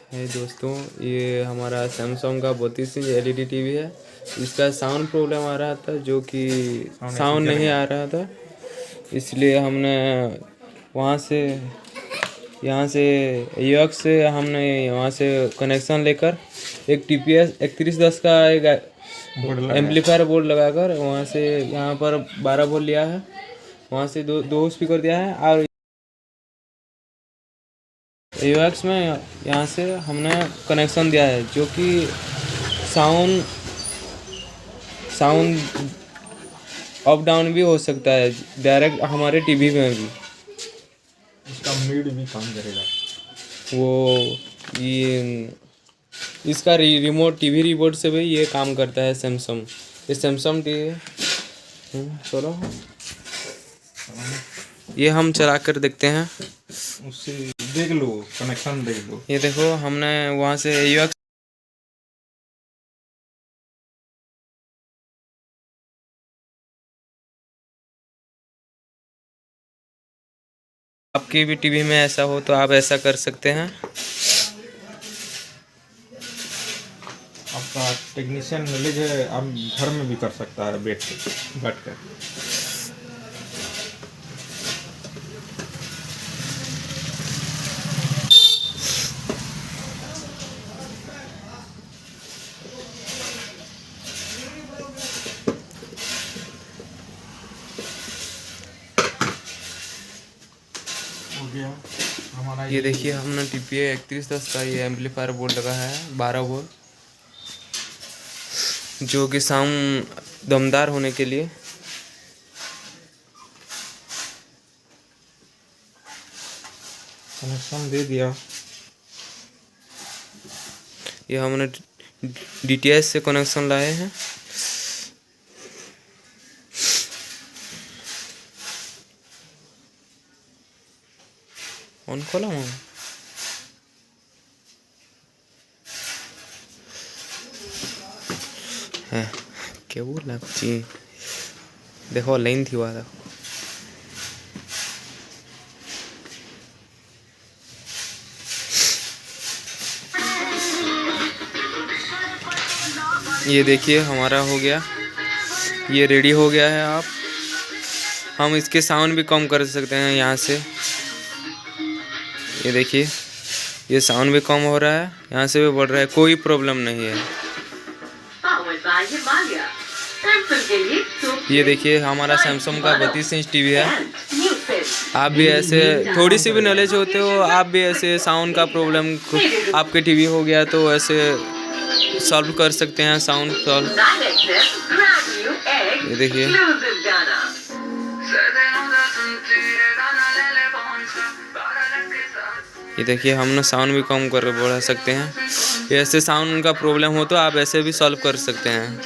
है दोस्तों, ये हमारा सैमसंग का 32 इंच एलईडी टीवी है। इसका साउंड प्रॉब्लम आ रहा था, जो कि साउंड नहीं आ रहा था, इसलिए हमने वहाँ से यहाँ से यूएक्स से हमने वहाँ से कनेक्शन लेकर एक TPS 3110 का एक एम्पलीफायर बोर्ड लगाकर वहाँ से यहाँ पर 12 वोल्ट लिया है। वहाँ से दो स्पीकर दिया है और यूएक्स में यहाँ से हमने कनेक्शन दिया है, जो कि साउंड अप डाउन भी हो सकता है डायरेक्ट हमारे टीवी में भी। इसका मीड भी काम करेगा ये इसका रिमोट टीवी रिमोट से भी ये काम करता है सैमसंग। ये सैमसंग टीवी चलो ये हम चला कर देखते हैं, उससे देख लो, कनेक्शन देख लो। ये देखो हमने वहाँ से यूएक्स आपकी भी टीवी में ऐसा हो तो आप ऐसा कर सकते हैं। आपका टेक्नीशियन नॉलेज है, आप घर में भी कर सकता है बैठ कर। हो गया हमारा। ये देखिए हमने TPS 3110 का ये एम्पलीफायर बोर्ड लगा है 12 वोल्ट, जो कि साउंड दमदार होने के लिए। कनेक्शन दे दिया। ये हमने DTS से कनेक्शन लाए हैं। ऑन खोला हूँ है क्या वो लगती देखो लाइन थी वाला। ये देखिए हमारा हो गया, ये रेडी हो गया है। आप हम इसके साउंड भी कम कर सकते हैं यहाँ से। ये देखिए ये साउंड भी कम हो रहा है, यहाँ से भी बढ़ रहा है, कोई प्रॉब्लम नहीं है। ये देखिए हमारा सैमसंग का 32 इंच टीवी है। आप भी ऐसे थोड़ी सी भी नॉलेज होते हो, आप भी ऐसे साउंड का प्रॉब्लम आपके टीवी हो गया तो ऐसे सॉल्व कर सकते हैं, साउंड सॉल्व। ये देखिए हमने साउंड भी कम कर बढ़ा सकते हैं। ऐसे साउंड का प्रॉब्लम हो तो आप ऐसे भी सॉल्व कर सकते हैं।